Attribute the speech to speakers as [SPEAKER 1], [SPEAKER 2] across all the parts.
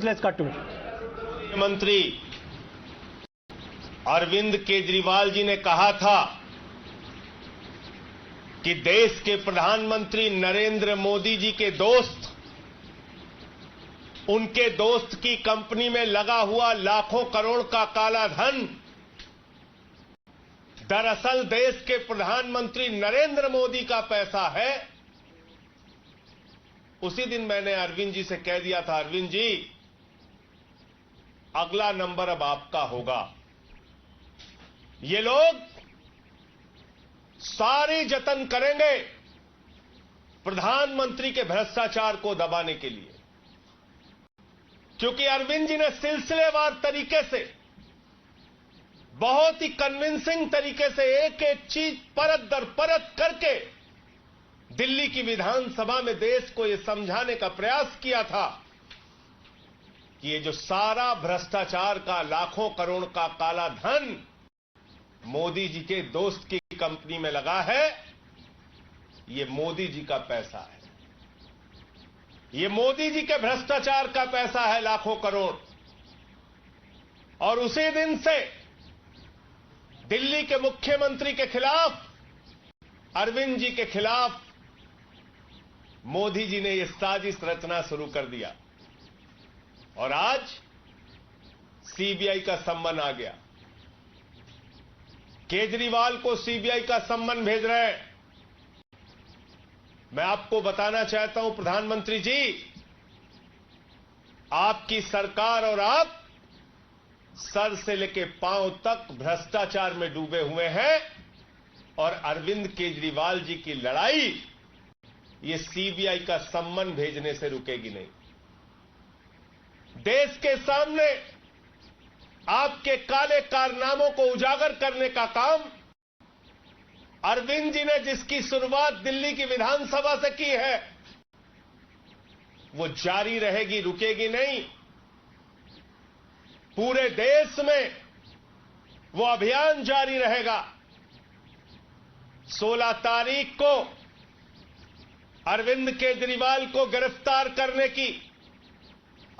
[SPEAKER 1] Let's cut to it.
[SPEAKER 2] मंत्री अरविंद केजरीवाल जी ने कहा था कि देश के प्रधानमंत्री नरेंद्र मोदी जी के दोस्त, उनके दोस्त की कंपनी में लगा हुआ लाखों करोड़ का काला धन दरअसल देश के प्रधानमंत्री नरेंद्र मोदी का पैसा है। उसी दिन मैंने अरविंद जी से कह दिया था, अरविंद जी अगला नंबर अब आपका होगा। ये लोग सारे जतन करेंगे प्रधानमंत्री के भ्रष्टाचार को दबाने के लिए, क्योंकि अरविंद जी ने सिलसिलेवार तरीके से, बहुत ही कन्विंसिंग तरीके से एक एक चीज परत दर परत करके दिल्ली की विधानसभा में देश को यह समझाने का प्रयास किया था कि ये जो सारा भ्रष्टाचार का लाखों करोड़ का काला धन मोदी जी के दोस्त की कंपनी में लगा है, ये मोदी जी का पैसा है, ये मोदी जी के भ्रष्टाचार का पैसा है, लाखों करोड़। और उसी दिन से दिल्ली के मुख्यमंत्री के खिलाफ, अरविंद जी के खिलाफ मोदी जी ने यह साजिश रचना शुरू कर दिया और आज सीबीआई का सम्मन आ गया। केजरीवाल को सीबीआई का सम्मन भेज रहे हैं। मैं आपको बताना चाहता हूं प्रधानमंत्री जी, आपकी सरकार और आप सर से लेकर पांव तक भ्रष्टाचार में डूबे हुए हैं और अरविंद केजरीवाल जी की लड़ाई ये सीबीआई का सम्मन भेजने से रुकेगी नहीं। देश के सामने आपके काले कारनामों को उजागर करने का काम अरविंद जी ने, जिसकी शुरुआत दिल्ली की विधानसभा से की है, वो जारी रहेगी, रुकेगी नहीं। पूरे देश में वो अभियान जारी रहेगा। 16 तारीख को अरविंद केजरीवाल को गिरफ्तार करने की,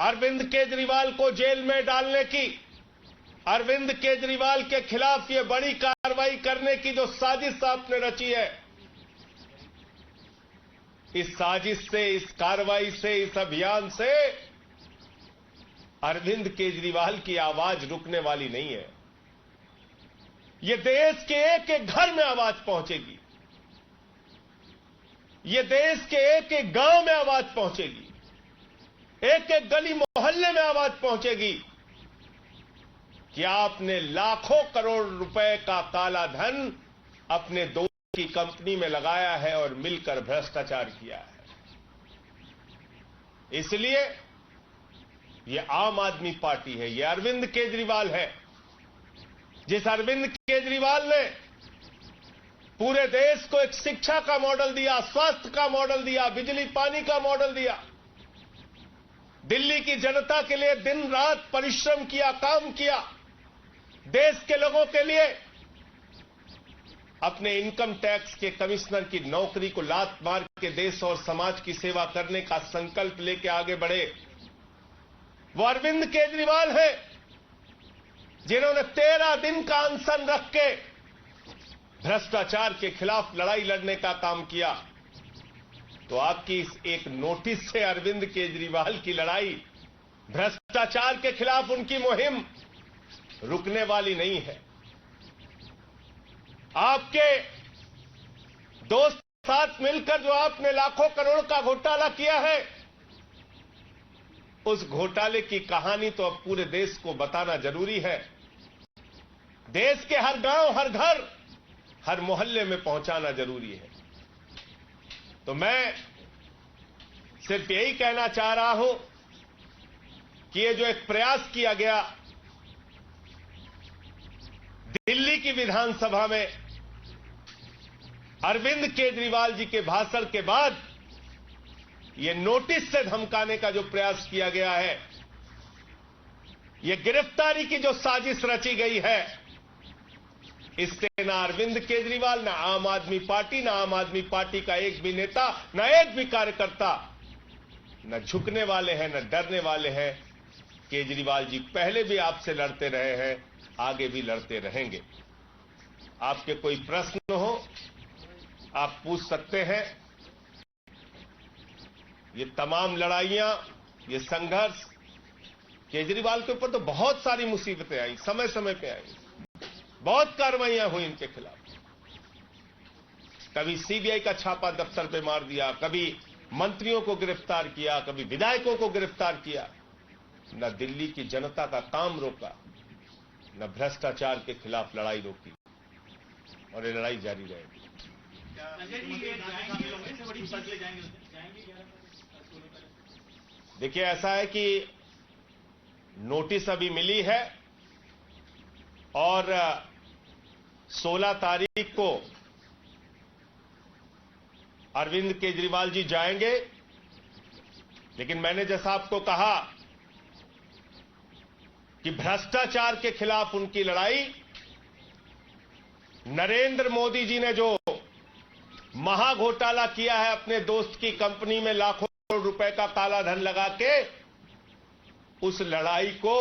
[SPEAKER 2] अरविंद केजरीवाल को जेल में डालने की, अरविंद केजरीवाल के खिलाफ ये बड़ी कार्रवाई करने की जो साजिश आपने रची है, इस साजिश से, इस कार्रवाई से, इस अभियान से अरविंद केजरीवाल की आवाज रुकने वाली नहीं है। ये देश के एक एक घर में आवाज पहुंचेगी, ये देश के एक एक गांव में आवाज पहुंचेगी, एक एक गली मोहल्ले में आवाज पहुंचेगी कि आपने लाखों करोड़ रुपए का काला धन अपने दोस्त की कंपनी में लगाया है और मिलकर भ्रष्टाचार किया है। इसलिए ये आम आदमी पार्टी है, ये अरविंद केजरीवाल है। जिस अरविंद केजरीवाल ने पूरे देश को एक शिक्षा का मॉडल दिया, स्वास्थ्य का मॉडल दिया, बिजली पानी का मॉडल दिया, दिल्ली की जनता के लिए दिन रात परिश्रम किया, काम किया, देश के लोगों के लिए अपने इनकम टैक्स के कमिश्नर की नौकरी को लात मार के देश और समाज की सेवा करने का संकल्प लेके आगे बढ़े, वो अरविंद केजरीवाल है जिन्होंने 13 दिन का अनशन रख के भ्रष्टाचार के खिलाफ लड़ाई लड़ने का काम किया। तो आपकी इस एक नोटिस से अरविंद केजरीवाल की लड़ाई, भ्रष्टाचार के खिलाफ उनकी मुहिम रुकने वाली नहीं है। आपके दोस्त साथ मिलकर जो आपने लाखों करोड़ का घोटाला किया है, उस घोटाले की कहानी तो अब पूरे देश को बताना जरूरी है। देश के हर गांव, हर घर, हर मोहल्ले में पहुंचाना जरूरी है। तो मैं सिर्फ यही कहना चाह रहा हूं कि ये जो एक प्रयास किया गया दिल्ली की विधानसभा में अरविंद केजरीवाल जी के भाषण के बाद ये नोटिस से धमकाने का जो प्रयास किया गया है, ये गिरफ्तारी की जो साजिश रची गई है, इससे ना अरविंद केजरीवाल, ना आम आदमी पार्टी, ना आम आदमी पार्टी का एक भी नेता, ना एक भी कार्यकर्ता न झुकने वाले हैं, न डरने वाले हैं। केजरीवाल जी पहले भी आपसे लड़ते रहे हैं, आगे भी लड़ते रहेंगे। आपके कोई प्रश्न हो आप पूछ सकते हैं। ये तमाम लड़ाइयां, ये संघर्ष, केजरीवाल के ऊपर तो बहुत सारी मुसीबतें आई, समय समय पे आई, बहुत कार्रवाइयां हुई इनके खिलाफ। कभी सीबीआई का छापा दफ्तर पे मार दिया, कभी मंत्रियों को गिरफ्तार किया, कभी विधायकों को गिरफ्तार किया। न दिल्ली की जनता का काम रोका, न भ्रष्टाचार के खिलाफ लड़ाई रोकी, और ये लड़ाई जारी रहेगी। देखिए, ऐसा है कि नोटिस अभी मिली है और 16 तारीख को अरविंद केजरीवाल जी जाएंगे। लेकिन मैंने जैसा आपको कहा कि भ्रष्टाचार के खिलाफ उनकी लड़ाई, नरेंद्र मोदी जी ने जो महाघोटाला किया है अपने दोस्त की कंपनी में लाखों रुपए का काला धन लगा के, उस लड़ाई को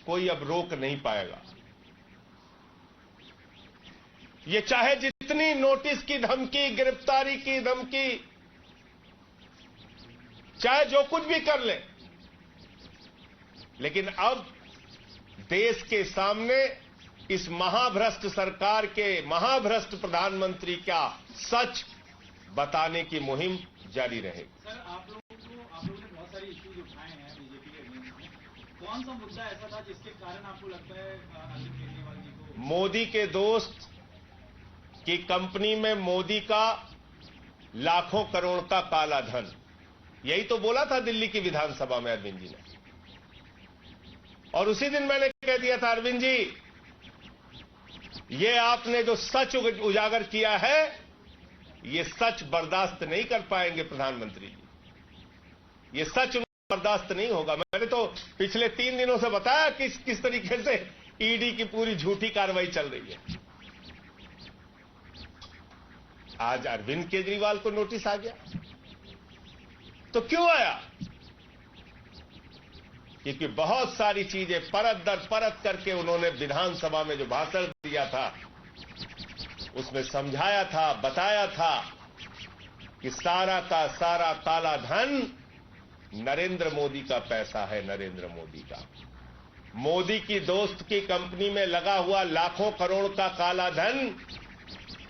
[SPEAKER 2] कोई अब रोक नहीं पाएगा। ये चाहे जितनी नोटिस की धमकी, गिरफ्तारी की धमकी, चाहे जो कुछ भी कर ले, लेकिन अब देश के सामने इस महाभ्रष्ट सरकार के, महाभ्रष्ट प्रधानमंत्री का सच बताने की मुहिम जारी रहेगी।
[SPEAKER 1] सर, आप लोगों ने बहुत सारे इश्यूज उठाए हैं बीजेपी के अगेंस्ट में। कौन सा मुद्दा ऐसा था जिसके कारण आपको लगता है अरविंद केजरीवाल जी को?
[SPEAKER 2] मोदी के दोस्त की कंपनी में मोदी का लाखों करोड़ का काला धन, यही तो बोला था दिल्ली की विधानसभा में अरविंद जी ने। और उसी दिन मैंने कह दिया था, अरविंद जी, ये आपने जो सच उजागर किया है, ये सच बर्दाश्त नहीं कर पाएंगे प्रधानमंत्री जी, ये सच बर्दाश्त नहीं होगा। मैंने तो पिछले 3 दिनों से बताया किस तरीके से ईडी की पूरी झूठी कार्रवाई चल रही है। आज अरविंद केजरीवाल को नोटिस आ गया, तो क्यों आया? क्योंकि बहुत सारी चीजें परत दर परत करके उन्होंने विधानसभा में जो भाषण दिया था, उसमें समझाया था, बताया था कि सारा का सारा काला धन नरेंद्र मोदी का पैसा है, नरेंद्र मोदी का। मोदी की दोस्त की कंपनी में लगा हुआ लाखों करोड़ का काला धन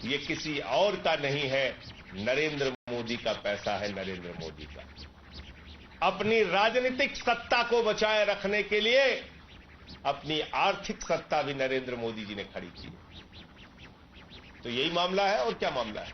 [SPEAKER 2] ये किसी और का नहीं है, नरेंद्र मोदी का पैसा है, नरेंद्र मोदी का। अपनी राजनीतिक सत्ता को बचाए रखने के लिए अपनी आर्थिक सत्ता भी नरेंद्र मोदी जी ने खड़ी की। तो यही मामला है, और क्या मामला है?